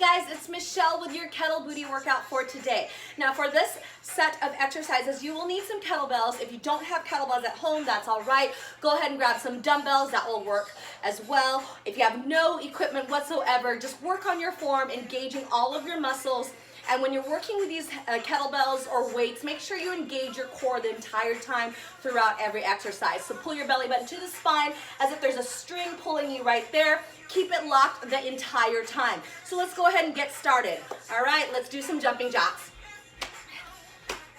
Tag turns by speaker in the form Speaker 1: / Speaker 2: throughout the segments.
Speaker 1: guys, it's Michelle with your KettleBooty workout for today. Now for this set of exercises, you will need some kettlebells. If you don't have kettlebells at home, that's all right. Go ahead and grab some dumbbells, that will work as well. If you have no equipment whatsoever, just work on your form, engaging all of your muscles. And when you're working with these kettlebells or weights, make sure you engage your core the entire time throughout every exercise. So pull your belly button to the spine as if there's a string pulling you right there. Keep it locked the entire time. So let's go ahead and get started. All right, let's do some jumping jacks.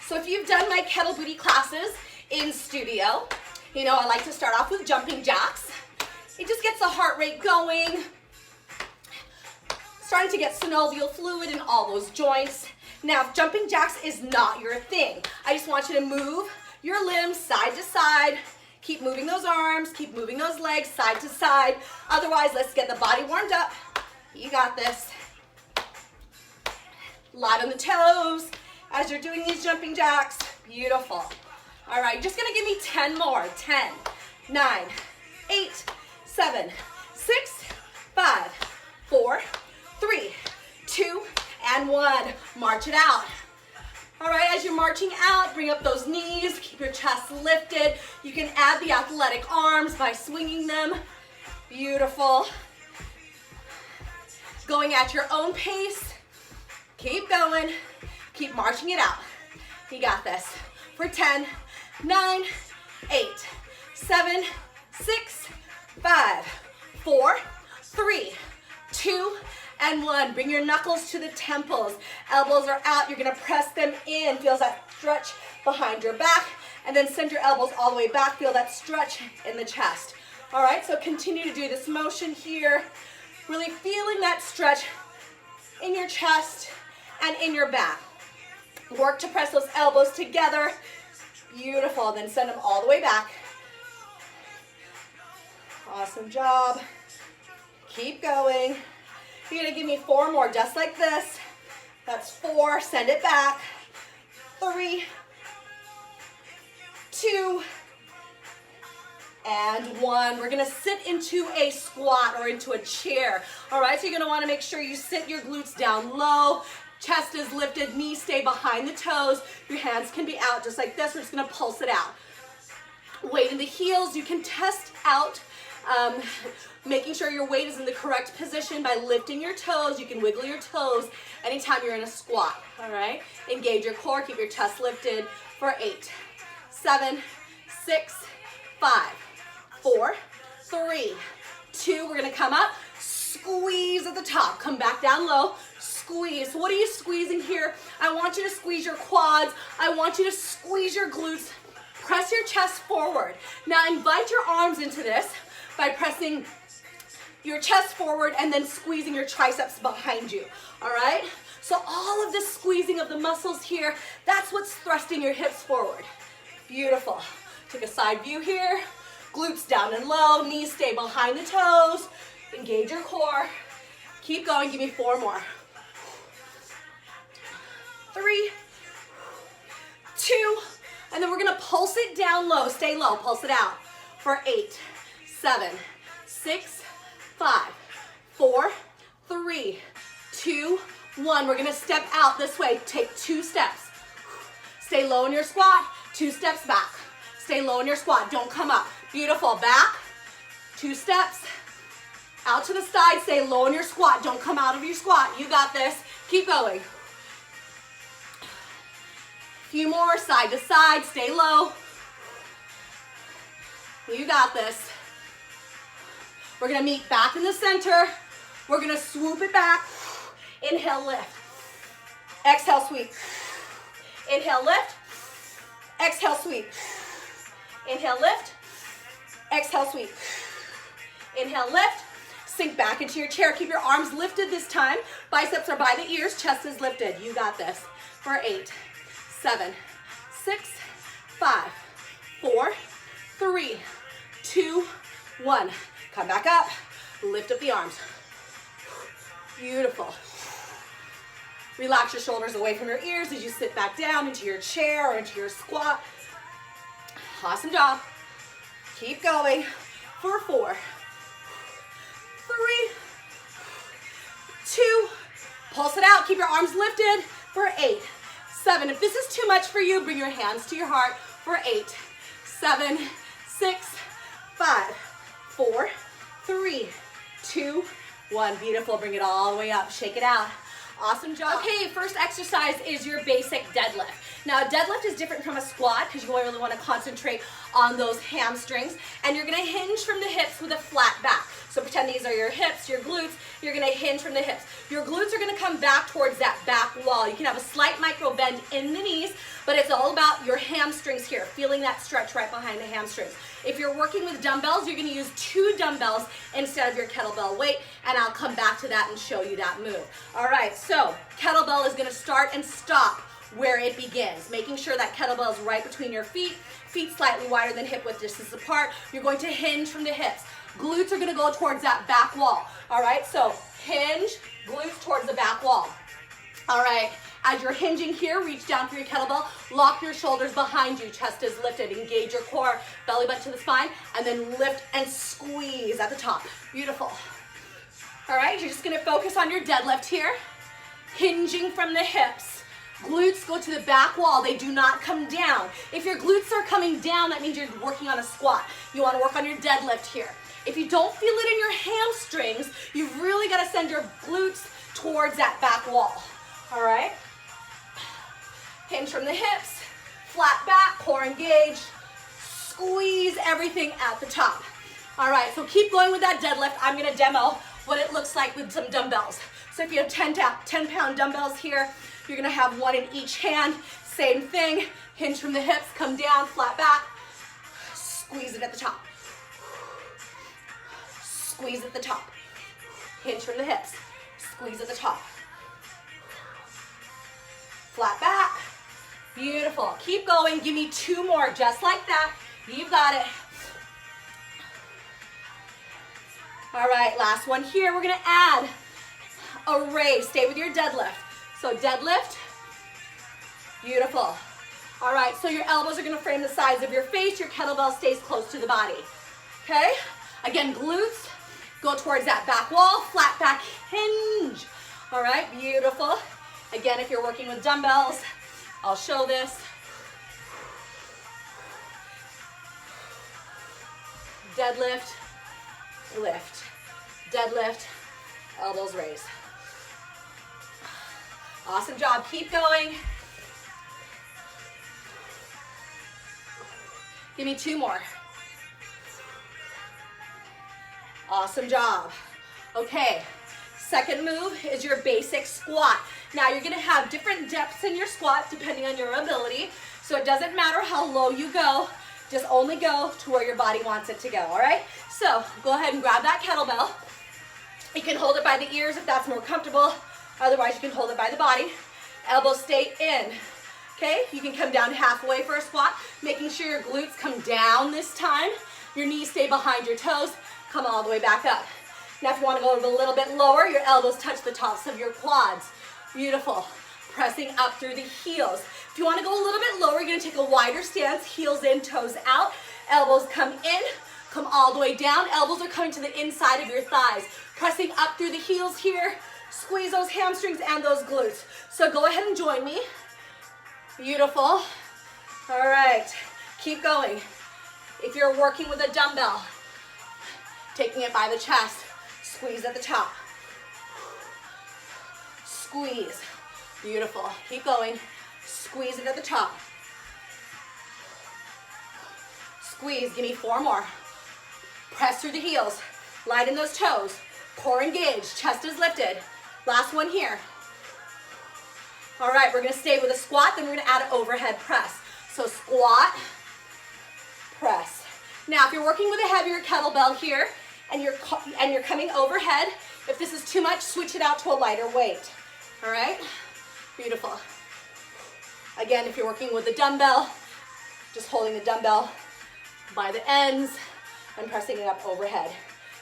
Speaker 1: So if you've done my KettleBooty classes in studio, you know I like to start off with jumping jacks. It just gets the heart rate going. Starting to get synovial fluid in all those joints. Now, if jumping jacks is not your thing, I just want you to move your limbs side to side. Keep moving those arms, keep moving those legs side to side. Otherwise, let's get the body warmed up. You got this. Light on the toes as you're doing these jumping jacks. Beautiful. All right, you're just gonna give me 10 more. 10, 9, 8, 7, 6, 5, 4, 3, 2, and 1. March it out. All right, as you're marching out, bring up those knees, keep your chest lifted. You can add the athletic arms by swinging them. Beautiful. Going at your own pace. Keep going. Keep marching it out. You got this. For 10, 9, 8, 7, 6, 5, 4, 3, 2, and 1. Bring your knuckles to the temples. Elbows are out. You're going to press them in. Feel that stretch behind your back. And then send your elbows all the way back. Feel that stretch in the chest. All right, so continue to do this motion here. Really feeling that stretch in your chest and in your back. Work to press those elbows together. Beautiful. Then send them all the way back. Awesome job. Keep going. You're gonna give me 4 more, just like this. That's 4, send it back. 3, 2, and 1. We're gonna sit into a squat or into a chair. All right, so you're gonna wanna make sure you sit your glutes down low, chest is lifted, knees stay behind the toes. Your hands can be out just like this. We're just gonna pulse it out. Weight in the heels, you can test out making sure your weight is in the correct position by lifting your toes. You can wiggle your toes anytime you're in a squat, all right? Engage your core, keep your chest lifted for 8, 7, 6, 5, 4, 3, 2. We're gonna come up, squeeze at the top, come back down low, squeeze. So what are you squeezing here? I want you to squeeze your quads. I want you to squeeze your glutes. Press your chest forward. Now invite your arms into this by pressing your chest forward and then squeezing your triceps behind you, all right? So all of this squeezing of the muscles here, that's what's thrusting your hips forward. Beautiful. Take a side view here. Glutes down and low, knees stay behind the toes. Engage your core. Keep going, give me 4 more. 3, 2, and then we're gonna pulse it down low. Stay low, pulse it out for 8, 7, 6, 5, 4, 3, 2, 1. We're gonna step out this way. Take 2 steps. Stay low in your squat, 2 steps back. Stay low in your squat, don't come up. Beautiful, back, 2 steps. Out to the side, stay low in your squat. Don't come out of your squat. You got this. Keep going. Few more, side to side, stay low. You got this. We're gonna meet back in the center. We're gonna swoop it back. Inhale, lift. Exhale, sweep. Inhale, lift. Exhale, sweep. Inhale, lift. Exhale, sweep. Inhale, lift. Sink back into your chair. Keep your arms lifted this time. Biceps are by the ears, chest is lifted. You got this. For 8, 7, 6, 5, 4, 3, 2, 1. Come back up, lift up the arms. Beautiful. Relax your shoulders away from your ears as you sit back down into your chair or into your squat. Awesome job. Keep going for 4, 3, 2, Pulse it out. Keep your arms lifted for 8, 7. If this is too much for you, bring your hands to your heart for 8, 7, 6, 5, 4, 3, 2, 1. Beautiful. Bring it all the way up. Shake it out. Awesome job. Okay, first exercise is your basic deadlift. Now, a deadlift is different from a squat because you really want to concentrate on those hamstrings, and you're going to hinge from the hips with a flat back. So pretend these are your hips, your glutes. You're going to hinge from the hips. Your glutes are going to come back towards that back wall. You can have a slight micro bend in the knees, but it's all about your hamstrings here, feeling that stretch right behind the hamstrings. If you're working with dumbbells, you're going to use 2 dumbbells instead of your kettlebell weight, and I'll come back to that and show you that move. All right, so kettlebell is going to start and stop where it begins, making sure that kettlebell is right between your feet, feet slightly wider than hip width distance apart. You're going to hinge from the hips. Glutes are going to go towards that back wall. All right, so hinge, glutes towards the back wall. All right, as you're hinging here, reach down for your kettlebell, lock your shoulders behind you, chest is lifted, engage your core, belly button to the spine, and then lift and squeeze at the top. Beautiful. All right, you're just going to focus on your deadlift here, hinging from the hips. Glutes go to the back wall. They do not come down. If your glutes are coming down, that means you're working on a squat. You want to work on your deadlift here. If you don't feel it in your hamstrings, you've really got to send your glutes towards that back wall. All right? Hinge from the hips, flat back, core engaged, squeeze everything at the top. All right, so keep going with that deadlift. I'm going to demo what it looks like with some dumbbells. So if you have 10-pound dumbbells here, you're going to have 1 in each hand. Same thing. Hinge from the hips, come down, flat back. Squeeze it at the top. Squeeze at the top. Hinge from the hips. Squeeze at the top. Flat back. Beautiful. Keep going. Give me 2 more just like that. You've got it. All right, last one here. We're going to add a raise. Stay with your deadlift. So deadlift, beautiful. All right, so your elbows are gonna frame the sides of your face, your kettlebell stays close to the body, okay? Again, glutes, go towards that back wall, flat back hinge. All right, beautiful. Again, if you're working with dumbbells, I'll show this. Deadlift, lift, deadlift, elbows raise. Awesome job. Keep going. Give me 2 more. Awesome job. Okay, second move is your basic squat. Now you're going to have different depths in your squat depending on your ability. So it doesn't matter how low you go. Just only go to where your body wants it to go, all right? So go ahead and grab that kettlebell. You can hold it by the ears if that's more comfortable. Otherwise, you can hold it by the body. Elbows stay in, okay? You can come down halfway for a squat, making sure your glutes come down this time. Your knees stay behind your toes. Come all the way back up. Now, if you want to go a little bit lower, your elbows touch the tops of your quads. Beautiful. Pressing up through the heels. If you want to go a little bit lower, you're going to take a wider stance. Heels in, toes out. Elbows come in, come all the way down. Elbows are coming to the inside of your thighs. Pressing up through the heels here. Squeeze those hamstrings and those glutes. So go ahead and join me. Beautiful. All right, keep going. If you're working with a dumbbell, taking it by the chest, squeeze at the top. Squeeze. Beautiful. Keep going. Squeeze it at the top. Squeeze. Give me 4 more. Press through the heels. Lighten those toes. Core engaged. Chest is lifted. Last one here. All right, we're going to stay with a squat, then we're going to add an overhead press. So squat, press. Now, if you're working with a heavier kettlebell here and you're coming overhead, if this is too much, switch it out to a lighter weight. All right? Beautiful. Again, if you're working with a dumbbell, just holding the dumbbell by the ends and pressing it up overhead.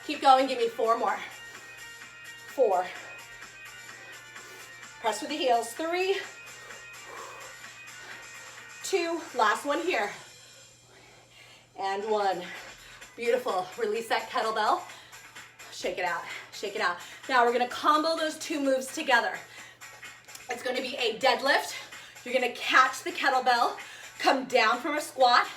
Speaker 1: Keep going. Give me 4 more. 4. Press through the heels. 3, 2, last one here. And 1. Beautiful. Release that kettlebell. Shake it out. Shake it out. Now we're going to combo those 2 moves together. It's going to be a deadlift. You're going to catch the kettlebell, come down from a squat,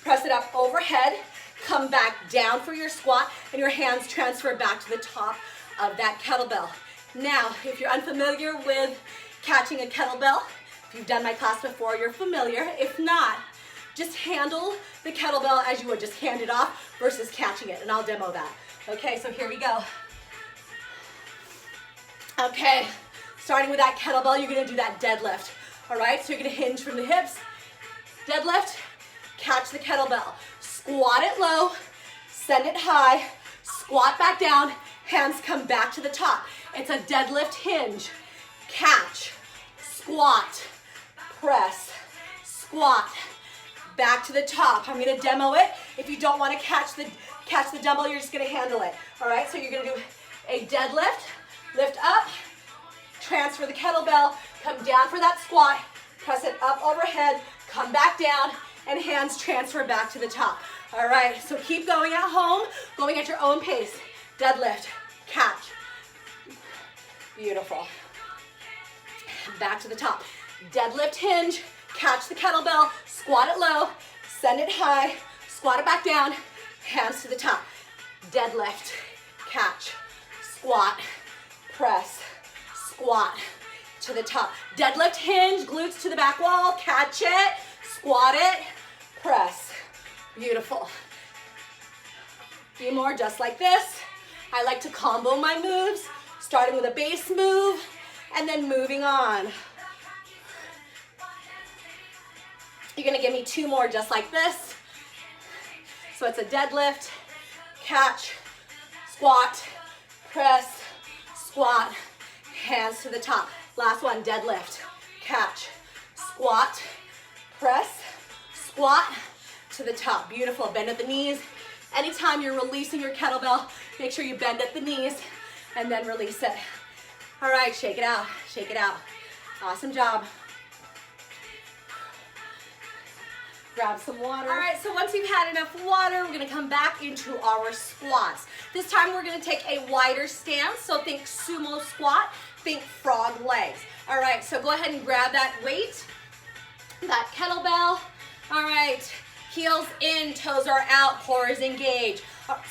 Speaker 1: press it up overhead, come back down for your squat, and your hands transfer back to the top of that kettlebell. Now, if you're unfamiliar with catching a kettlebell, if you've done my class before, you're familiar. If not, just handle the kettlebell as you would, just hand it off versus catching it, and I'll demo that. Okay, so here we go. Okay, starting with that kettlebell, you're gonna do that deadlift. All right, so you're gonna hinge from the hips, deadlift, catch the kettlebell, squat it low, send it high, squat back down, hands come back to the top. It's a deadlift hinge, catch, squat, press, squat, back to the top. I'm gonna demo it. If you don't wanna catch the dumbbell, you're just gonna handle it. All right, so you're gonna do a deadlift, lift up, transfer the kettlebell, come down for that squat, press it up overhead, come back down, and hands transfer back to the top. All right, so keep going at home, going at your own pace. Deadlift, catch. Beautiful. Back to the top. Deadlift hinge, catch the kettlebell, squat it low, send it high, squat it back down, hands to the top. Deadlift, catch, squat, press, squat to the top. Deadlift hinge, glutes to the back wall, catch it, squat it, press. Beautiful. A few more just like this. I like to combo my moves, starting with a base move and then moving on. You're gonna give me 2 more just like this. So it's a deadlift, catch, squat, press, squat, hands to the top. Last one, deadlift, catch, squat, press, squat to the top. Beautiful, bend at the knees. Anytime you're releasing your kettlebell, make sure you bend at the knees and then release it. All right, shake it out, shake it out. Awesome job. Grab some water. All right, so once you've had enough water, we're gonna come back into our squats. This time we're gonna take a wider stance, so think sumo squat, think frog legs. All right, so go ahead and grab that weight, that kettlebell. All right, heels in, toes are out, core is engaged.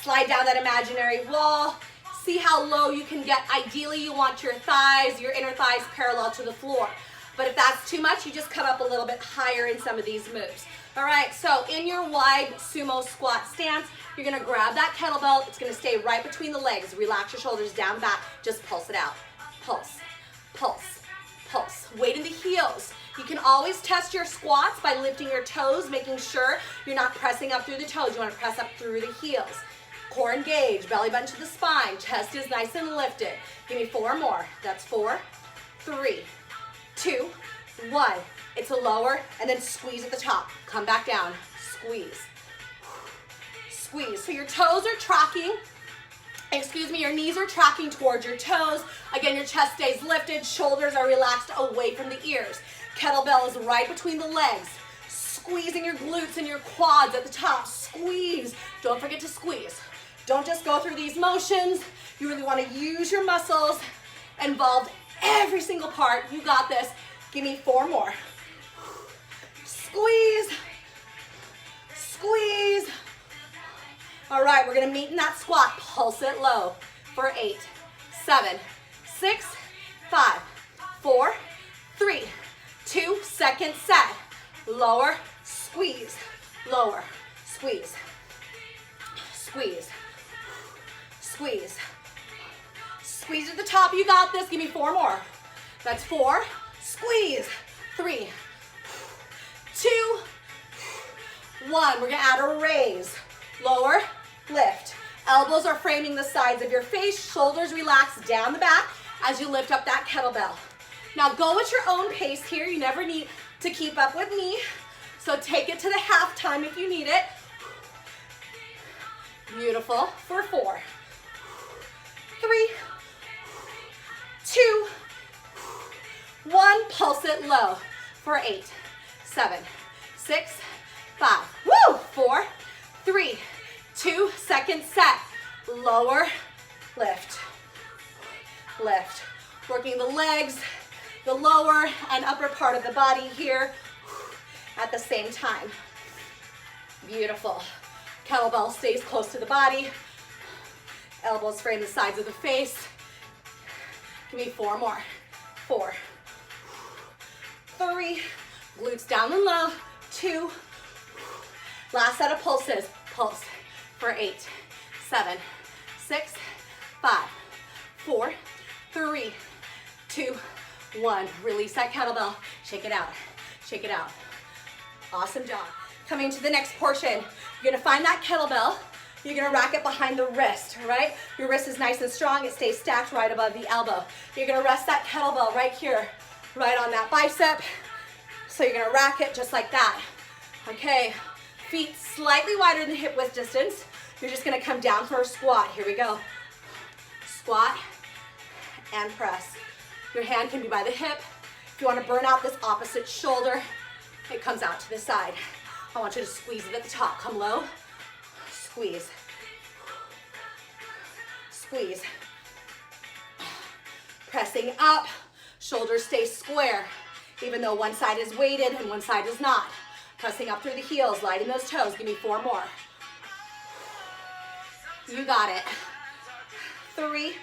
Speaker 1: Slide down that imaginary wall. See how low you can get. Ideally, you want your thighs, your inner thighs parallel to the floor. But if that's too much, you just come up a little bit higher in some of these moves. All right, so in your wide sumo squat stance, you're gonna grab that kettlebell. It's gonna stay right between the legs. Relax your shoulders down back. Just pulse it out. Pulse, pulse, pulse. Weight in the heels. You can always test your squats by lifting your toes, making sure you're not pressing up through the toes. You wanna press up through the heels. Core engaged, belly button to the spine. Chest is nice and lifted. Give me 4 more. That's 4, 3, 2, 1. It's a lower, and then squeeze at the top. Come back down, squeeze. Squeeze. So your toes are tracking, your knees are tracking towards your toes. Again, your chest stays lifted, shoulders are relaxed away from the ears. Kettlebell is right between the legs. Squeezing your glutes and your quads at the top. Squeeze. Don't forget to squeeze. Don't just go through these motions. You really want to use your muscles, involve every single part. You got this. Give me 4 more. Squeeze, squeeze. All right, we're gonna meet in that squat. Pulse it low for 8, 7, 6, 5, 4, 3, 2, second set. Lower, squeeze, lower, squeeze, squeeze, squeeze. Squeeze at the top, you got this. Give me 4 more. That's 4, squeeze, 3, 2, 1. We're gonna add a raise. Lower, lift. Elbows are framing the sides of your face. Shoulders relax down the back as you lift up that kettlebell. Now go at your own pace here. You never need to keep up with me. So take it to the half time if you need it. Beautiful. For 4, 3, 2, 1. Pulse it low for 8, 7, 6, 5. Woo! 4, 3, 2, second set. Lower, lift, lift. Working the legs, the lower and upper part of the body here at the same time. Beautiful. Kettlebell stays close to the body. Elbows frame the sides of the face. Give me 4 more. 4, 3, glutes down and low. 2, last set of pulses. Pulse for 8, 7, 6, 5, 4, 3, 2, 1. Release that kettlebell. Shake it out. Shake it out. Awesome job. Coming to the next portion, you're gonna find that kettlebell. You're gonna rack it behind the wrist, all right? Your wrist is nice and strong. It stays stacked right above the elbow. You're gonna rest that kettlebell right here, right on that bicep. So you're gonna rack it just like that. Okay, feet slightly wider than hip width distance. You're just gonna come down for a squat. Here we go. Squat and press. Your hand can be by the hip. If you wanna burn out this opposite shoulder, it comes out to the side. I want you to squeeze it at the top. Come low, squeeze, squeeze. Pressing up, shoulders stay square, even though one side is weighted and one side is not. Pressing up through the heels, lighting those toes. Give me 4 more. You got it. 3,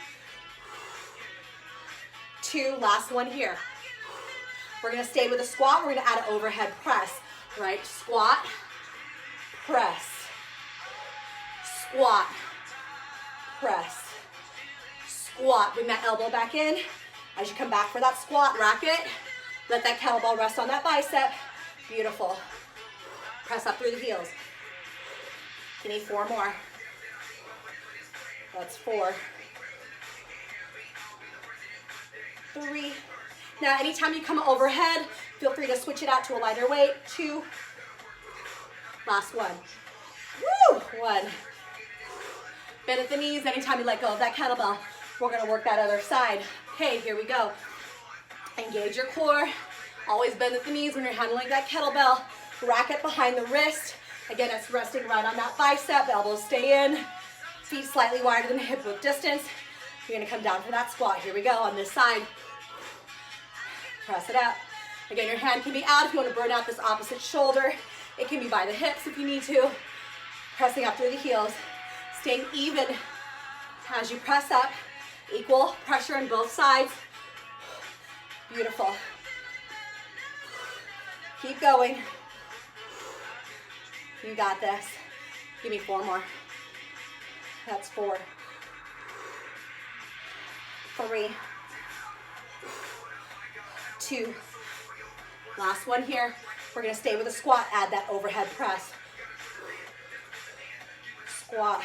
Speaker 1: 2, last one here. We're gonna stay with a squat. We're gonna add an overhead press. Right, squat, press, squat, press, squat. Bring that elbow back in. As you come back for that squat, rack it. Let that kettlebell rest on that bicep. Beautiful. Press up through the heels. Give me 4 more. That's 4. 3. Now, anytime you come overhead, feel free to switch it out to a lighter weight. 2. Last one. Woo! 1. Bend at the knees anytime you let go of that kettlebell. We're gonna work that other side. Okay, here we go. Engage your core. Always bend at the knees when you're handling that kettlebell. Rack it behind the wrist. Again, it's resting right on that bicep. Elbows stay in. Feet slightly wider than hip width distance. You're gonna come down for that squat. Here we go on this side. Press it up. Again, your hand can be out if you want to burn out this opposite shoulder. It can be by the hips if you need to. Pressing up through the heels. Staying even as you press up. Equal pressure on both sides. Beautiful. Keep going. You got this. Give me 4 more. That's 4. 3. 2. Last one here. We're gonna stay with a squat, add that overhead press. Squat.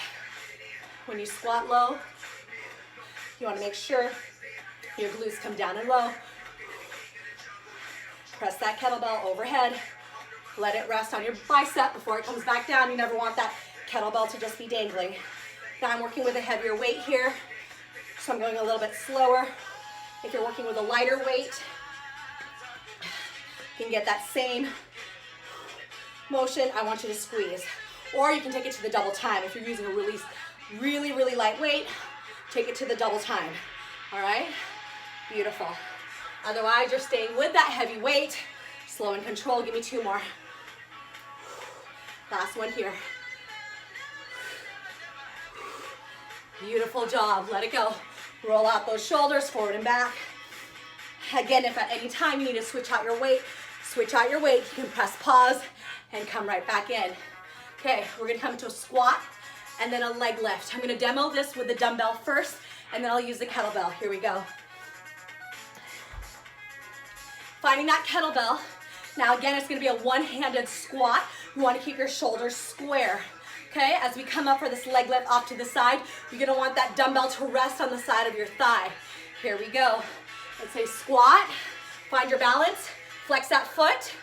Speaker 1: When you squat low, you wanna make sure your glutes come down and low. Press that kettlebell overhead. Let it rest on your bicep before it comes back down. You never want that kettlebell to just be dangling. Now I'm working with a heavier weight here, so I'm going a little bit slower. If you're working with a lighter weight, you can get that same motion. I want you to squeeze. Or you can take it to the double time. If you're using a release really, really light weight, take it to the double time. All right? Beautiful. Otherwise, you're staying with that heavy weight. Slow and control. Give me 2 more. Last one here. Beautiful job. Let it go. Roll out those shoulders forward and back. Again, if at any time you need to switch out your weight, switch out your weight. You can press pause and come right back in. Okay, we're gonna come to a squat and then a leg lift. I'm gonna demo this with the dumbbell first, and then I'll use the kettlebell. Here we go. Finding that kettlebell. Now again, it's gonna be a one-handed squat. You wanna keep your shoulders square. Okay, as we come up for this leg lift off to the side, you're gonna want that dumbbell to rest on the side of your thigh. Here we go. Let's say squat, find your balance, flex that foot,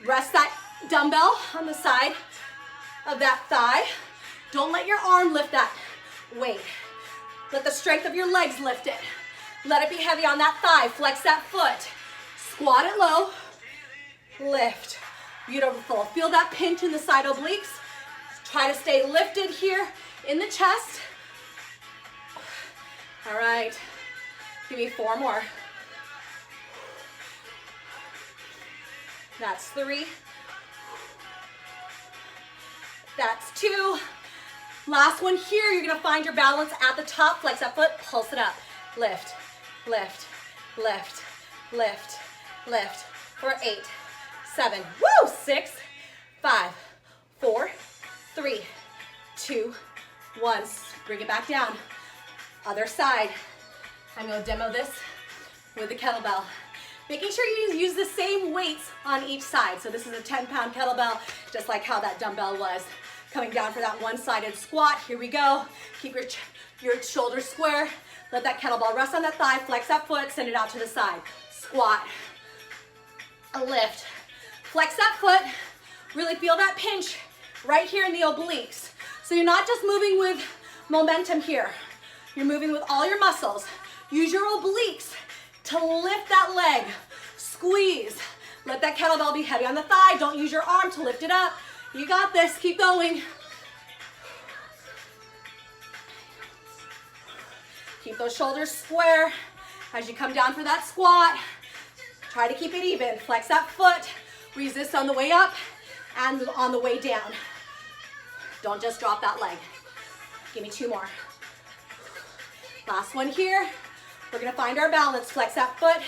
Speaker 1: rest that dumbbell on the side of that thigh. Don't let your arm lift that weight. Let the strength of your legs lift it. Let it be heavy on that thigh, flex that foot. Squat it low, lift. Beautiful. Feel that pinch in the side obliques. Try to stay lifted here in the chest. All right, give me 4 more. That's 3. That's 2. Last one here, you're gonna find your balance at the top. Flex that foot, pulse it up. Lift, lift, lift, lift, lift. For 8, 7, woo, 6, 5, 4, 3, 2, 1. Bring it back down. Other side. I'm gonna demo this with the kettlebell. Making sure you use the same weights on each side. So this is a 10-pound kettlebell, just like how that dumbbell was. Coming down for that one-sided squat. Here we go. Keep your shoulders square. Let that kettlebell rest on that thigh. Flex that foot. Send it out to the side. Squat. A lift. Flex that foot. Really feel that pinch right here in the obliques. So you're not just moving with momentum here. You're moving with all your muscles. Use your obliques to lift that leg. Squeeze. Let that kettlebell be heavy on the thigh. Don't use your arm to lift it up. You got this. Keep going. Keep those shoulders square as you come down for that squat. Try to keep it even. Flex that foot. Resist on the way up and on the way down. Don't just drop that leg. Give me 2 more. Last one here. We're gonna find our balance. Flex that foot.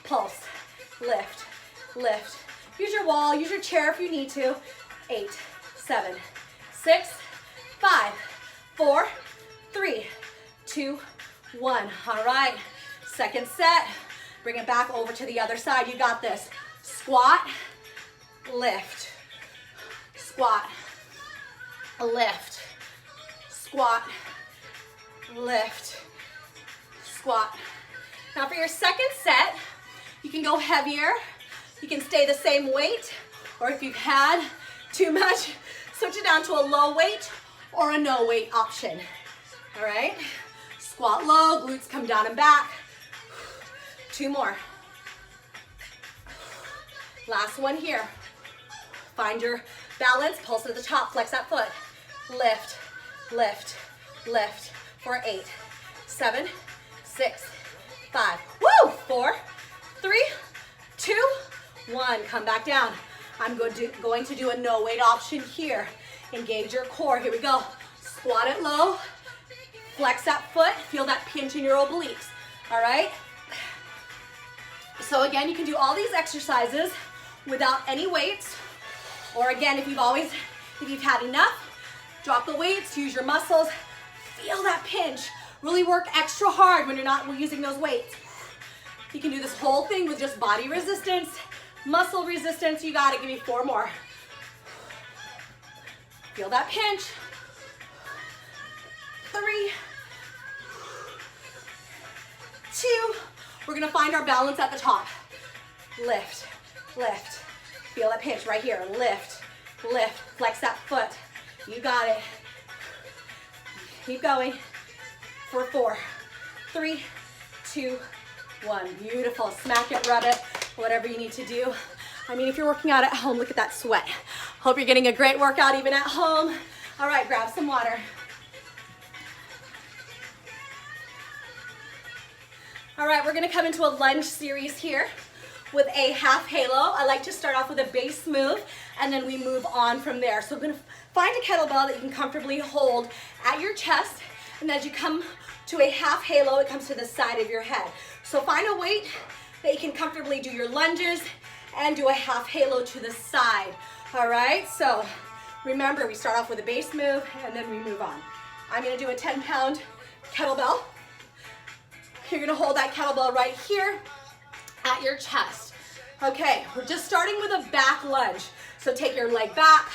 Speaker 1: Pulse. Lift. Lift. Use your wall. Use your chair if you need to. 8, 7, 6, 5, 4, 3, 2, 1. All right. Second set. Bring it back over to the other side. You got this. Squat. Lift. Squat. Lift. Squat. Lift. Squat. Now for your second set, you can go heavier. You can stay the same weight, or if you've had too much, switch it down to a low weight or a no weight option. All right? Squat low, glutes come down and back. 2 more. Last one here. Find your balance, pulse at the top, flex that foot. Lift, lift, lift. For 8, 7, 6, 5. Woo! 4, 3, 2, 1. Come back down. I'm going to do a no weight option here. Engage your core. Here we go. Squat it low. Flex that foot. Feel that pinch in your obliques. All right? So again, you can do all these exercises without any weights. Or again, if you've had enough, drop the weights, use your muscles. Feel that pinch. Really work extra hard when you're not using those weights. You can do this whole thing with just body resistance, muscle resistance. You got it. Give me 4 more. Feel that pinch. 3, 2. We're gonna find our balance at the top. Lift, lift. Feel that pinch right here. Lift, lift. Flex that foot. You got it. Keep going. For 4, 3, 2, 1. Beautiful. Smack it, rub it, whatever you need to do. I mean, if you're working out at home, look at that sweat. Hope you're getting a great workout even at home. All right, grab some water. All right, we're gonna come into a lunge series here with a half halo. I like to start off with a base move and then we move on from there. So I'm gonna find a kettlebell that you can comfortably hold at your chest, and as you come to a half halo, it comes to the side of your head. So find a weight that you can comfortably do your lunges and do a half halo to the side. All right, so remember, we start off with a base move and then we move on. I'm gonna do a 10-pound kettlebell. You're gonna hold that kettlebell right here at your chest. Okay, we're just starting with a back lunge. So take your leg back,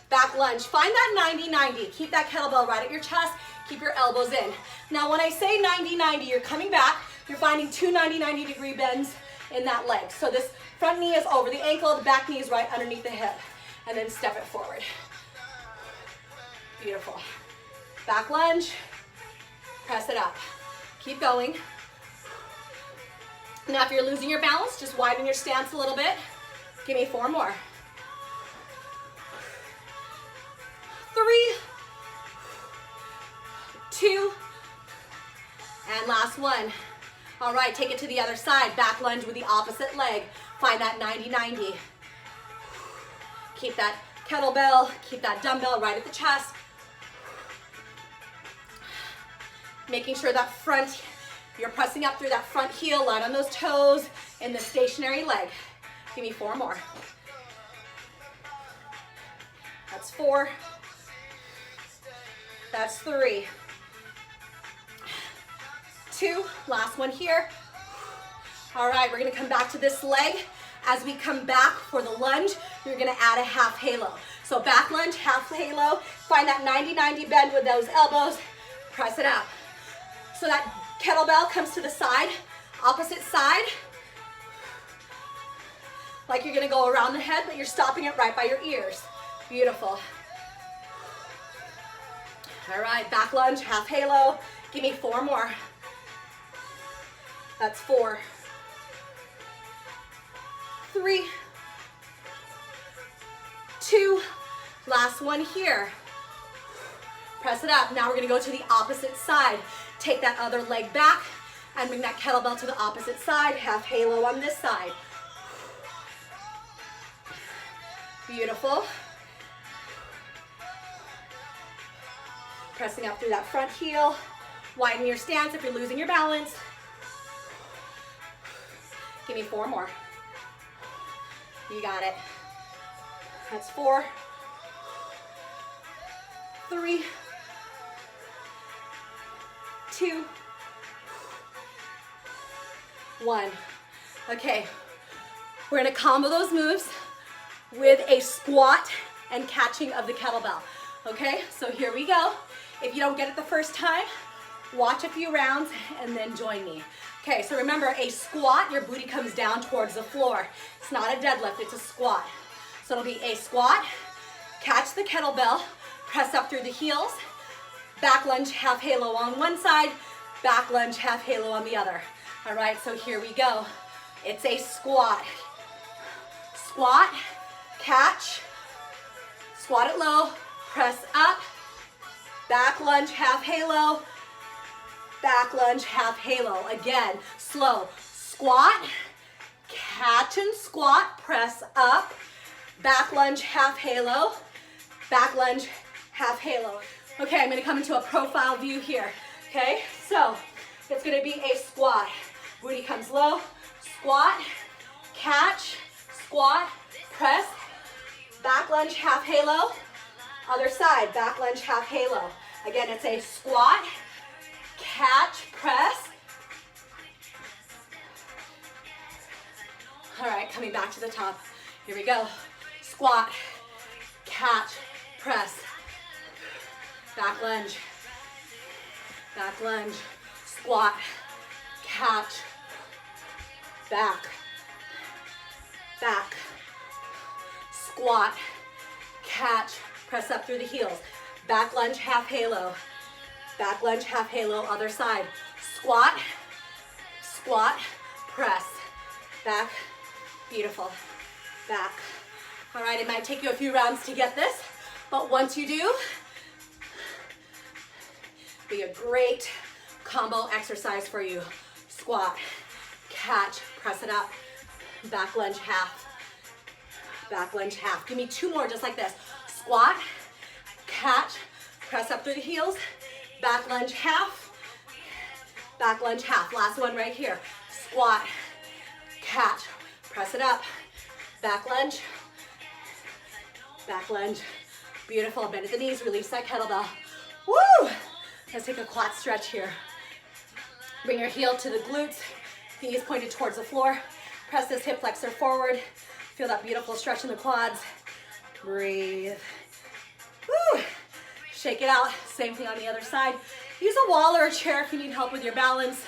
Speaker 1: back lunge. Find that 90-90. Keep that kettlebell right at your chest. Keep your elbows in. Now when I say 90-90, you're coming back. You're finding 2 90-degree bends in that leg. So this front knee is over the ankle, the back knee is right underneath the hip. And then step it forward. Beautiful. Back lunge, press it up. Keep going. Now if you're losing your balance, just widen your stance a little bit. Give me 4 more. 3, 2, and last one. All right, take it to the other side. Back lunge with the opposite leg. Find that 90-90. Keep that kettlebell, keep that dumbbell right at the chest. Making sure that front, you're pressing up through that front heel, light on those toes in the stationary leg. Give me 4 more. That's 4. That's 3. 2, last one here. All right, we're gonna come back to this leg. As we come back for the lunge, you're gonna add a half halo. So back lunge, half halo. Find that 90-90 bend with those elbows. Press it out. So that kettlebell comes to the side, opposite side. Like you're gonna go around the head, but you're stopping it right by your ears. Beautiful. All right, back lunge, half halo. Give me 4 more. That's 4. 3. 2. Last one here. Press it up. Now we're gonna go to the opposite side. Take that other leg back and bring that kettlebell to the opposite side. Half halo on this side. Beautiful. Pressing up through that front heel. Widen your stance if you're losing your balance. Give me 4 more. You got it. That's 4. 3. 2. 1. Okay, we're gonna combo those moves with a squat and catching of the kettlebell. Okay, so here we go. If you don't get it the first time, watch a few rounds and then join me. Okay, so remember, a squat, your booty comes down towards the floor. It's not a deadlift, it's a squat. So it'll be a squat, catch the kettlebell, press up through the heels, back lunge, half halo on one side, back lunge, half halo on the other. All right, so here we go. It's a squat. Squat, catch, squat it low, press up, back lunge, half halo, back lunge, half halo. Again, slow. Squat, catch and squat, press up, back lunge, half halo, back lunge, half halo. Okay, I'm gonna come into a profile view here. Okay, so it's gonna be a squat. Booty comes low, squat, catch, squat, press, back lunge, half halo, other side, back lunge, half halo. Again, it's a squat, catch, press. All right, coming back to the top. Here we go. Squat, catch, press, back lunge, squat, catch, back, squat, catch, press up through the heels, back lunge, half halo, other side, squat, press, back, beautiful, back. All right, it might take you a few rounds to get this, but once you do, be a great combo exercise for you. Squat, catch, press it up, back lunge, half. Give me 2 more just like this. Squat, catch, press up through the heels, back lunge, half. Last one right here. Squat, catch, press it up, back lunge. Beautiful, bend at the knees, release that kettlebell. Woo! Let's take a quad stretch here. Bring your heel to the glutes, knees pointed towards the floor. Press this hip flexor forward. Feel that beautiful stretch in the quads. Breathe. Woo! Shake it out. Same thing on the other side. Use a wall or a chair if you need help with your balance.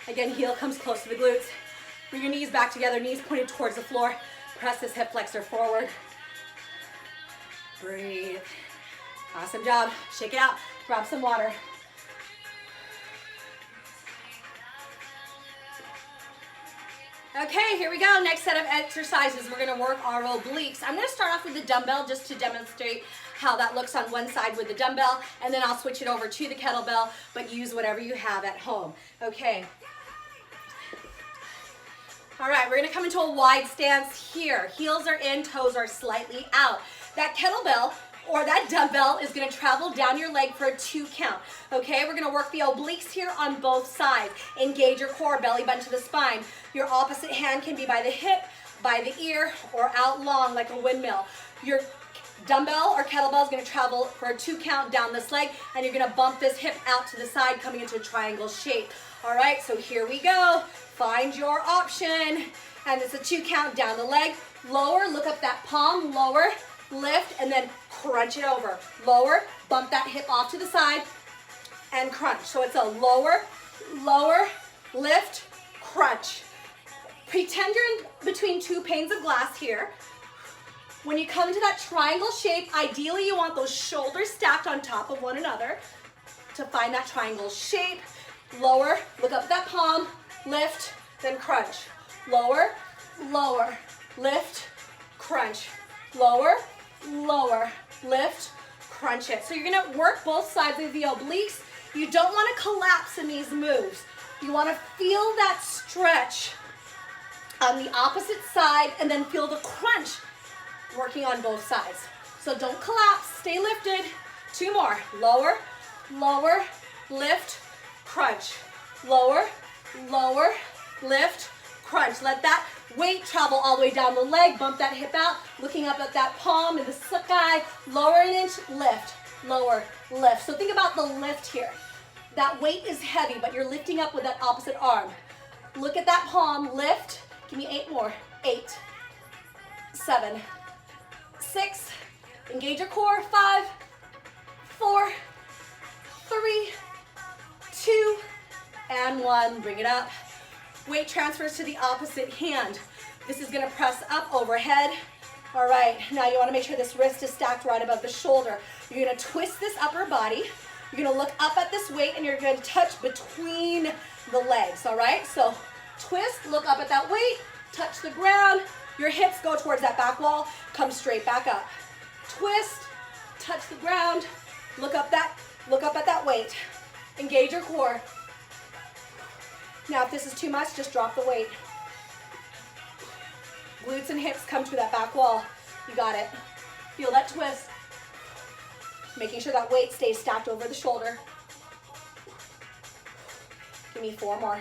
Speaker 1: Again, heel comes close to the glutes. Bring your knees back together, knees pointed towards the floor. Press this hip flexor forward. Breathe. Awesome job. Shake it out. Grab some water. Okay, here we go. Next set of exercises. We're gonna work our obliques. I'm gonna start off with the dumbbell just to demonstrate how that looks on one side with the dumbbell, and then I'll switch it over to the kettlebell, but use whatever you have at home. Okay. All right, we're gonna come into a wide stance here. Heels are in, toes are slightly out. That kettlebell or that dumbbell is gonna travel down your leg for a 2 count, okay? We're gonna work the obliques here on both sides. Engage your core, belly button to the spine. Your opposite hand can be by the hip, by the ear, or out long like a windmill. Your dumbbell or kettlebell is gonna travel for a 2 count down this leg, and you're gonna bump this hip out to the side, coming into a triangle shape. All right, so here we go. Find your option, and it's a 2 count down the leg. Lower, look up that palm, lower, lift, and then crunch it over. Lower, bump that hip off to the side, and crunch. So it's a lower, lower, lift, crunch. Pretend you're in between 2 panes of glass here. When you come to that triangle shape, ideally you want those shoulders stacked on top of one another to find that triangle shape. Lower, look up at that palm, lift, then crunch. Lower, lower, lift, crunch. Lower, lower, lift, crunch it. So you're gonna work both sides of the obliques. You don't wanna collapse in these moves. You wanna feel that stretch on the opposite side and then feel the crunch working on both sides. So don't collapse, stay lifted. 2 more, lower, lower, lift, crunch. Lower, lower, lift, crunch. Let that weight travel all the way down the leg, bump that hip out, looking up at that palm in the sky, lower an inch, lift, lower, lift. So think about the lift here. That weight is heavy, but you're lifting up with that opposite arm. Look at that palm, lift, give me 8 more, 8, 7, 6, engage your core, 5, 4, 3, 2, and 1, bring it up. Weight transfers to the opposite hand. This is gonna press up overhead. All right, now you wanna make sure this wrist is stacked right above the shoulder. You're gonna twist this upper body. You're gonna look up at this weight and you're gonna touch between the legs, all right? So twist, look up at that weight, touch the ground. Your hips go towards that back wall, come straight back up. Twist, touch the ground, look up at that weight. Engage your core. Now, if this is too much, just drop the weight. Glutes and hips come to that back wall. You got it. Feel that twist. Making sure that weight stays stacked over the shoulder. Give me 4 more.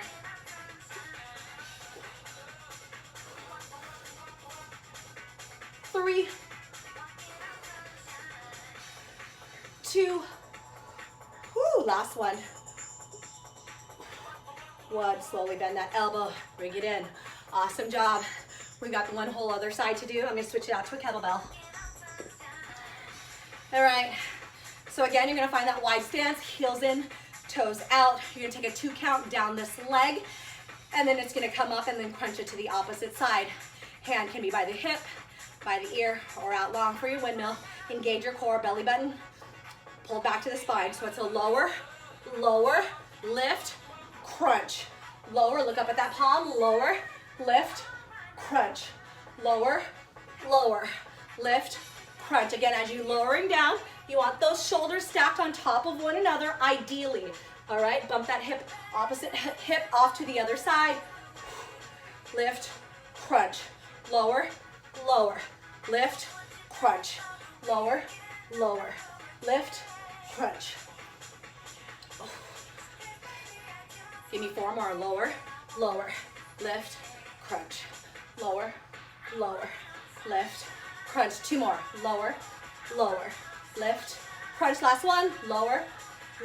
Speaker 1: 3, 2, last one. 1, slowly bend that elbow, bring it in. Awesome job. We've got the one whole other side to do. I'm gonna switch it out to a kettlebell. All right, so again, you're gonna find that wide stance, heels in, toes out. You're gonna take a 2 count down this leg, and then it's gonna come up and then crunch it to the opposite side. Hand can be by the hip, by the ear, or out long for your windmill. Engage your core, belly button, pull back to the spine. So it's a lower, lower, lift, crunch. Lower, look up at that palm, lower, lift, crunch. Lower, lower, lift, crunch. Again, as you're lowering down, you want those shoulders stacked on top of one another, ideally. All right, bump that hip, opposite hip off to the other side. Lift, crunch. Lower, lower, lift, crunch. Lower, lower, lift, crunch. Give me 4 more. Lower, lower, lift, crunch. Lower, lower, lift, crunch. 2 more. Lower, lower, lift, crunch. Last one. Lower,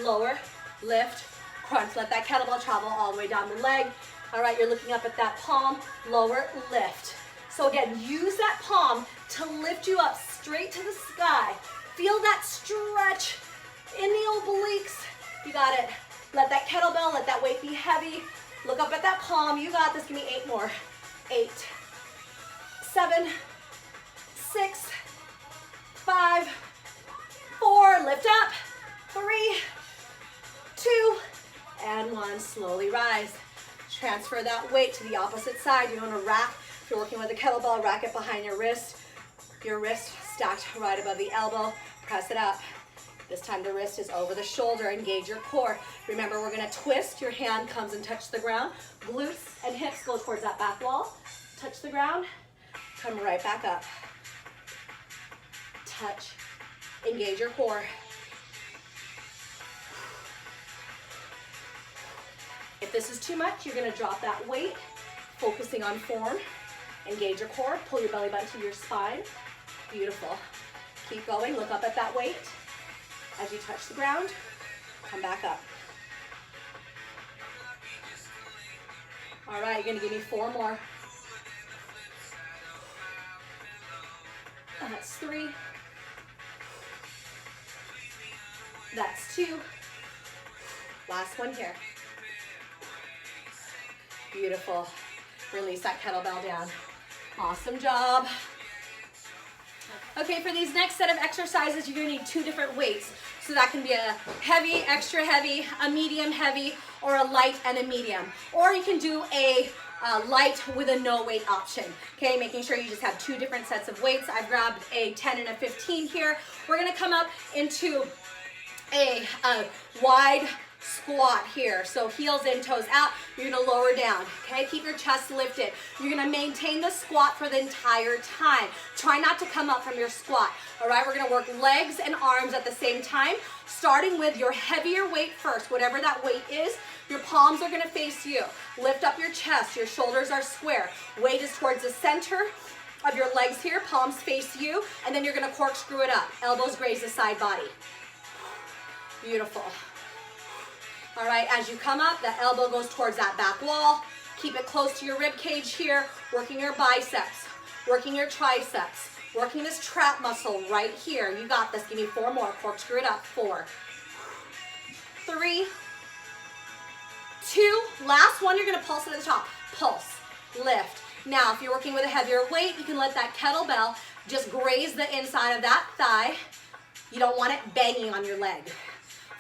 Speaker 1: lower, lift, crunch. Let that kettlebell travel all the way down the leg. All right, you're looking up at that palm. Lower, lift. So again, use that palm to lift you up straight to the sky. Feel that stretch in the obliques. You got it. Let that kettlebell, let that weight be heavy. Look up at that palm. You got this. Give me 8 more. 8, 7, 6, 5, 4. Lift up. 3, 2, and 1. Slowly rise. Transfer that weight to the opposite side. You want to rack. If you're working with a kettlebell, rack it behind your wrist. Your wrist stacked right above the elbow. Press it up. This time the wrist is over the shoulder. Engage your core. Remember, we're going to twist. Your hand comes and touches the ground. Glutes and hips go towards that back wall. Touch the ground. Come right back up. touch. Engage your core. If this is too much, you're gonna drop that weight, focusing on form. Engage your core, pull your belly button to your spine. Beautiful. Keep going, look up at that weight. As you touch the ground, come back up. All right, you're gonna give me 4 more. That's 3. That's 2. Last one here. Beautiful. Release that kettlebell down. Awesome job. Okay, for these next set of exercises, you're gonna need 2 different weights. So that can be a heavy, extra heavy, a medium heavy, or a light and a medium. Or you can do a light with a no weight option. Okay, making sure you just have 2 different sets of weights. I've grabbed a 10 and a 15 here. We're gonna come up into a wide squat here. So heels in, toes out. You're gonna lower down, okay? Keep your chest lifted. You're gonna maintain the squat for the entire time. Try not to come up from your squat, all right? We're gonna work legs and arms at the same time, starting with your heavier weight first, whatever that weight is. Your palms are gonna face you. Lift up your chest, your shoulders are square. Weight is towards the center of your legs here, palms face you, and then you're gonna corkscrew it up. Elbows graze the side body. Beautiful. All right, as you come up, the elbow goes towards that back wall. Keep it close to your rib cage here, working your biceps, working your triceps, working this trap muscle right here. You got this. Give me 4 more. Corkscrew it up. 4, 3, 2. Last one, you're going to pulse it at the top. Pulse, lift. Now, if you're working with a heavier weight, you can let that kettlebell just graze the inside of that thigh. You don't want it banging on your leg.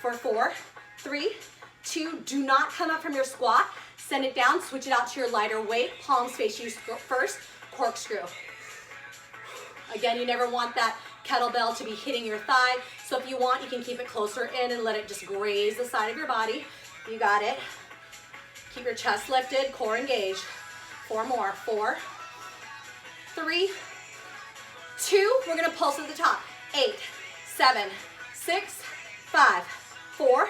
Speaker 1: For 4, 3, 2, do not come up from your squat. Send it down, switch it out to your lighter weight. Palms face you first, corkscrew. Again, you never want that kettlebell to be hitting your thigh. So if you want, you can keep it closer in and let it just graze the side of your body. You got it. Keep your chest lifted, core engaged. 4 more. 4, 3, 2. We're gonna pulse at the top. 8, 7, 6, 5, 4,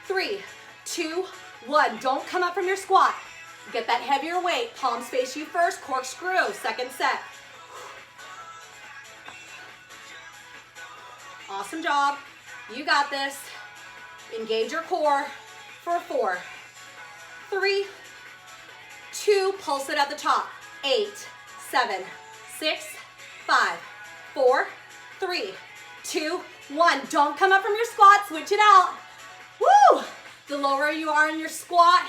Speaker 1: 3, 2, 1. Don't come up from your squat. Get that heavier weight. Palms face you first. Corkscrew. Second set. Awesome job. You got this. Engage your core for 4, 3, 2. Pulse it at the top. 8, 7, 6, 5, 4, 3, 2, 1. Don't come up from your squat. Switch it out. Woo! The lower you are in your squat,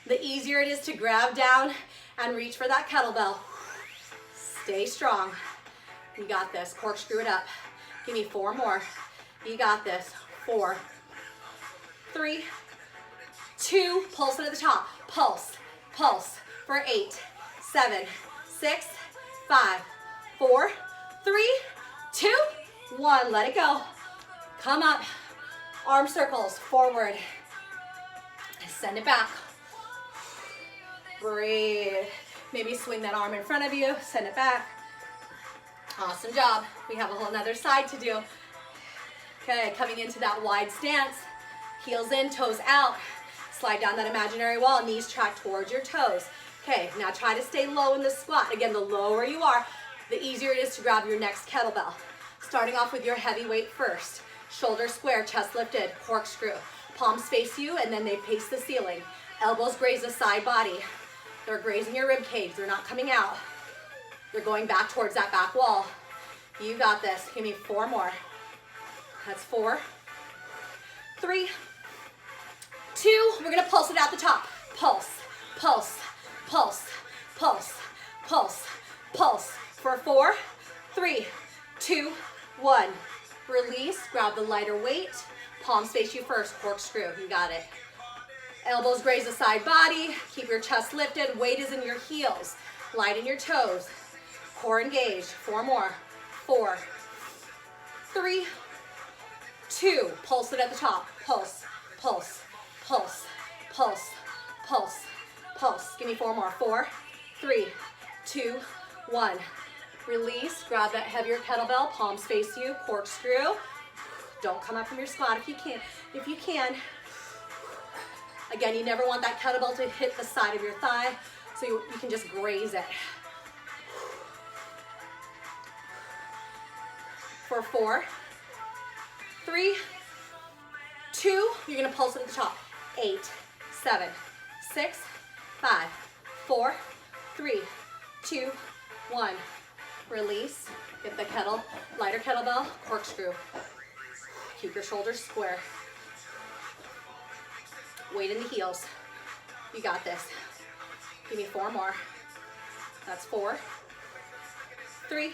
Speaker 1: the easier it is to grab down and reach for that kettlebell. Stay strong. You got this. Corkscrew it up. Give me 4 more. You got this. 4, 3, 2. Pulse it at the top. Pulse, pulse for 8, 7, 6, 5, 4, 3, 2, 1. Let it go. Come up. Arm circles forward. Send it back. Breathe. Maybe swing that arm in front of you. Send it back. Awesome job. We have a whole nother side to do. Okay, coming into that wide stance. Heels in, toes out. Slide down that imaginary wall. Knees track towards your toes. Okay, now try to stay low in the squat. Again, the lower you are, the easier it is to grab your next kettlebell. Starting off with your heavy weight first. Shoulders square, chest lifted, corkscrew. Palms face you, and then they face the ceiling. Elbows graze the side body. They're grazing your rib cage. They're not coming out. They're going back towards that back wall. You got this. Give me 4 more. That's 4, 3, 2. We're gonna pulse it out the top. Pulse, pulse, pulse, pulse, pulse, pulse. For 4, 3, 2, 1. Release, grab the lighter weight. Palms face you first, corkscrew. You got it. Elbows graze the side body. Keep your chest lifted. Weight is in your heels. Light in your toes. Core engaged. 4 more. 4, 3, 2. Pulse it at the top. Pulse, pulse, pulse, pulse, pulse, pulse. Give me 4 more. 4, 3, 2, 1. Release, grab that heavier kettlebell, palms face you, corkscrew. Don't come up from your squat if you can. If you can. Again, you never want that kettlebell to hit the side of your thigh, so you can just graze it. For 4, 3, 2, you're gonna pulse it at the top. 8, 7, 6, 5, 4, 3, 2, 1. Release, get the lighter kettlebell, corkscrew. Keep your shoulders square. Weight in the heels. You got this. Give me 4 more. That's 4, 3,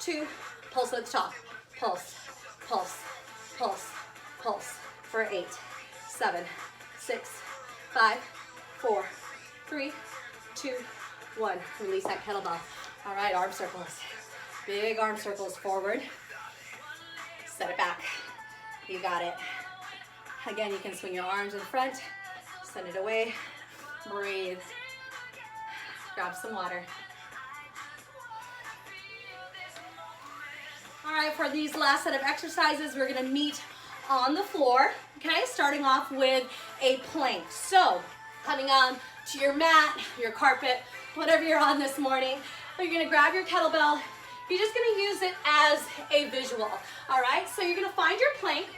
Speaker 1: 2, pulse at the top. Pulse, pulse, pulse, pulse. For 8, 7, 6, 5, 4, 3, 2, 1. Release that kettlebell. All right, arm circles. Big arm circles forward. Set it back. You got it. Again, you can swing your arms in front, send it away, breathe. Grab some water. All right, for these last set of exercises, we're gonna meet on the floor, okay? Starting off with a plank. So, coming on to your mat, your carpet, whatever you're on this morning, you're gonna grab your kettlebell. You're just gonna use it as a visual, all right? So you're gonna find your plank.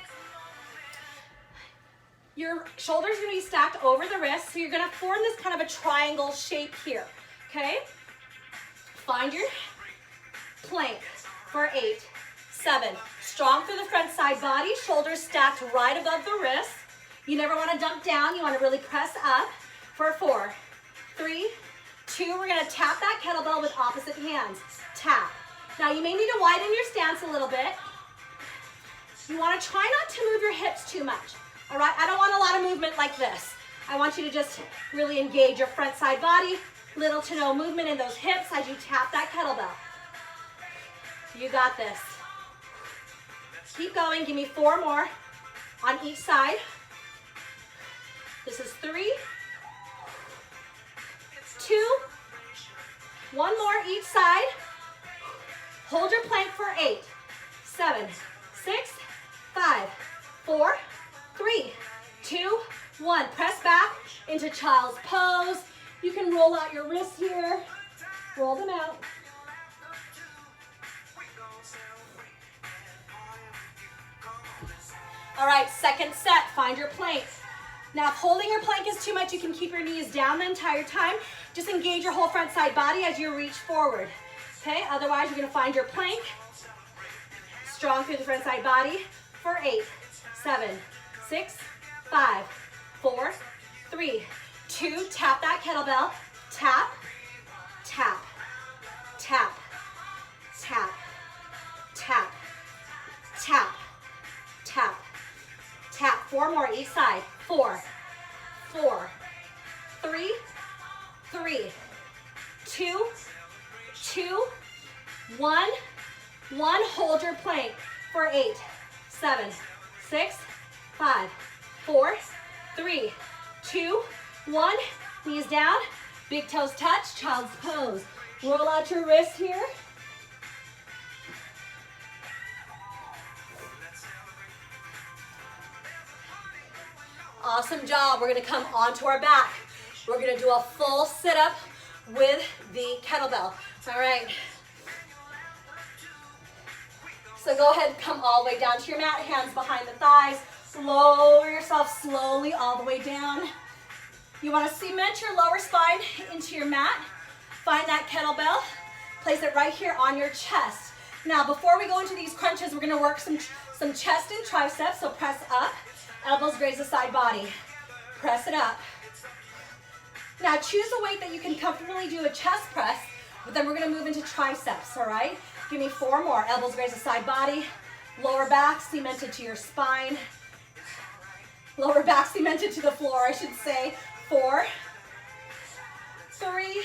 Speaker 1: Your shoulders are gonna be stacked over the wrists, so you're gonna form this kind of a triangle shape here, okay? Find your plank for 8, 7. Strong through the front side body, shoulders stacked right above the wrists. You never wanna dunk down, you wanna really press up. For 4, 3, 2, we're gonna tap that kettlebell with opposite hands. Tap. Now you may need to widen your stance a little bit. You wanna try not to move your hips too much. All right, I don't want a lot of movement like this. I want you to just really engage your front side body, little to no movement in those hips as you tap that kettlebell. You got this. Keep going, give me 4 more on each side. This is 3, 2, 1 more each side. Hold your plank for 8, 7, 6, 5, 4, 3, 2, 1. Press back into child's pose. You can roll out your wrists here. Roll them out. All right, second set, find your plank. Now, if holding your plank is too much, you can keep your knees down the entire time. Just engage your whole front side body as you reach forward. Okay, otherwise you're gonna find your plank. Strong through the front side body for 8, 7, 6, 5, 4, 3, 2, tap that kettlebell. Tap, tap, tap, tap, tap, tap, tap, tap. 4 more each side. 4, 4, 3, 3, 2, 2, 1, 1. Hold your plank for 8, 7, 6, 5, 4, 3, 2, 1. Knees down, big toes touch, child's pose. Roll out your wrists here. Awesome job. We're gonna come onto our back. We're gonna do a full sit-up with the kettlebell. All right. So go ahead and come all the way down to your mat, hands behind the thighs. Lower yourself slowly all the way down. You want to cement your lower spine into your mat. Find that kettlebell. Place it right here on your chest. Now, before we go into these crunches, we're going to work some chest and triceps. So press up. Elbows graze the side body. Press it up. Now, choose a weight that you can comfortably do a chest press, but then we're going to move into triceps, all right? Give me 4 more. Elbows graze the side body. Lower back cemented to your spine. Lower back cemented to the floor, I should say. 4, 3,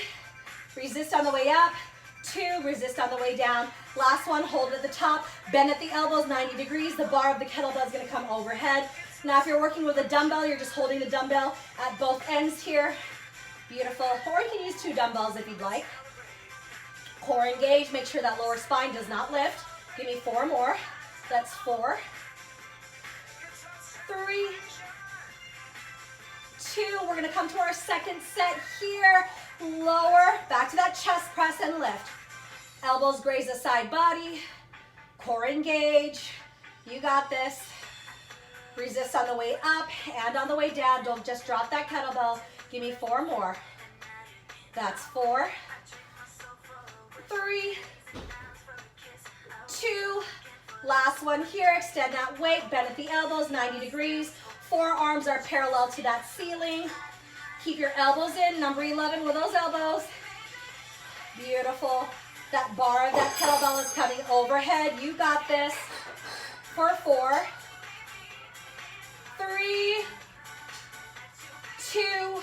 Speaker 1: resist on the way up. 2, resist on the way down. Last one, hold it at the top. Bend at the elbows, 90 degrees. The bar of the kettlebell is going to come overhead. Now, if you're working with a dumbbell, you're just holding the dumbbell at both ends here. Beautiful. Or you can use 2 dumbbells if you'd like. Core engaged, make sure that lower spine does not lift. Give me 4 more. That's 4, 3, 2. We're gonna come to our second set here. Lower, back to that chest press and lift. Elbows graze the side body. Core engage. You got this. Resist on the way up and on the way down. Don't just drop that kettlebell. Give me 4 more. That's 4, 3, 2. Last one here. Extend that weight. Bend at the elbows, 90 degrees. Forearms are parallel to that ceiling. Keep your elbows in. Number 11 with those elbows. Beautiful. That bar of that kettlebell is coming overhead. You got this. For 4, 3, 2,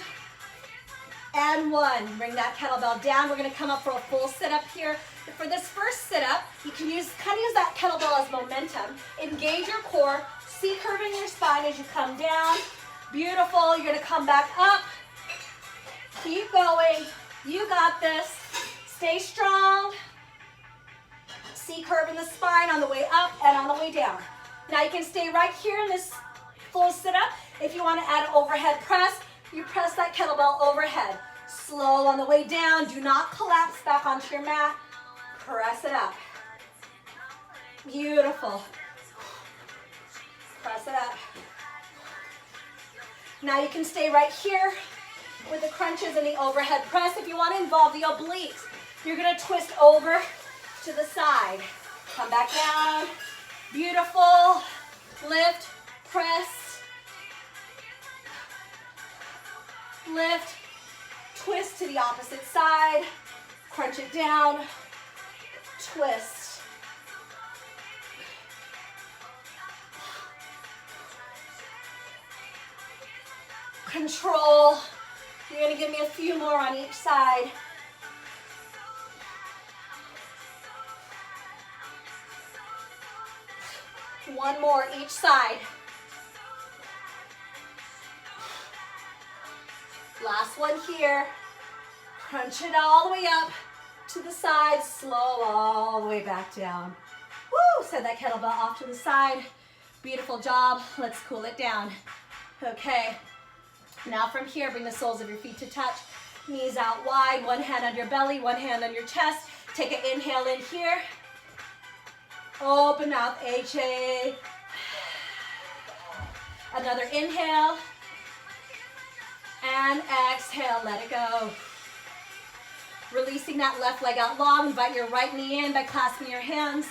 Speaker 1: and 1. Bring that kettlebell down. We're gonna come up for a full sit-up here. For this first sit-up, you can use that kettlebell as momentum. Engage your core, C-curving your spine as you come down. Beautiful, you're gonna come back up. Keep going, you got this. Stay strong. C-curve in the spine on the way up and on the way down. Now you can stay right here in this full sit-up. If you want to add an overhead press, you press that kettlebell overhead. Slow on the way down. Do not collapse back onto your mat. Press it up. Beautiful. Press it up. Now you can stay right here with the crunches and the overhead press. If you want to involve the obliques, you're going to twist over to the side. Come back down. Beautiful. Lift, press, lift, twist to the opposite side, crunch it down, twist. Control. You're going to give me a few more on each side. One more each side. Last one here. Crunch it all the way up to the side. Slow all the way back down. Woo! Send that kettlebell off to the side. Beautiful job. Let's cool it down. Okay. Now from here, bring the soles of your feet to touch. Knees out wide. One hand on your belly, one hand on your chest. Take an inhale in here. Open mouth, HA. Another inhale. And exhale, let it go. Releasing that left leg out long. Invite your right knee in by clasping your hands.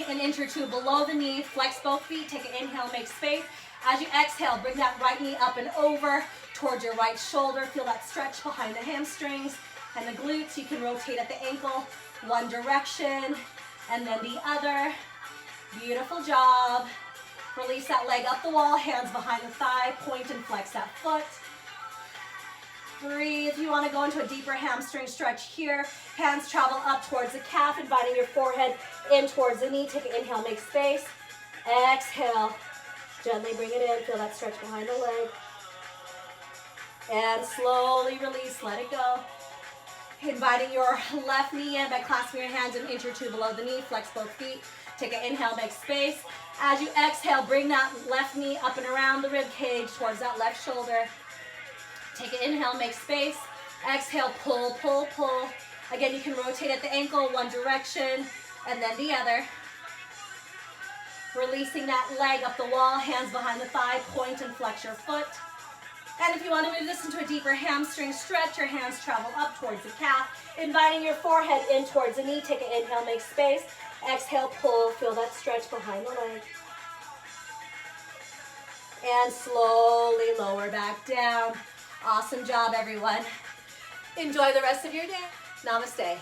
Speaker 1: An inch or two below the knee. Flex both feet. Take an inhale, make space. As you exhale, bring that right knee up and over towards your right shoulder. Feel that stretch behind the hamstrings and the glutes. You can rotate at the ankle, one direction and then the other. Beautiful job. Release that leg up the wall, hands behind the thigh, point and flex that foot. Breathe. You want to go into a deeper hamstring stretch here. Hands travel up towards the calf, inviting your forehead in towards the knee. Take an inhale, make space. Exhale. Gently bring it in. Feel that stretch behind the leg. And slowly release. Let it go. Inviting your left knee in by clasping your hands an inch or two below the knee. Flex both feet. Take an inhale, make space. As you exhale, bring that left knee up and around the rib cage towards that left shoulder. Take an inhale, make space. Exhale, pull, pull, pull. Again, you can rotate at the ankle, one direction, and then the other. Releasing that leg up the wall, hands behind the thigh, point and flex your foot. And if you want to move this into a deeper hamstring stretch, your hands travel up towards the calf, inviting your forehead in towards the knee. Take an inhale, make space. Exhale, pull, feel that stretch behind the leg. And slowly lower back down. Awesome job, everyone. Enjoy the rest of your day. Namaste.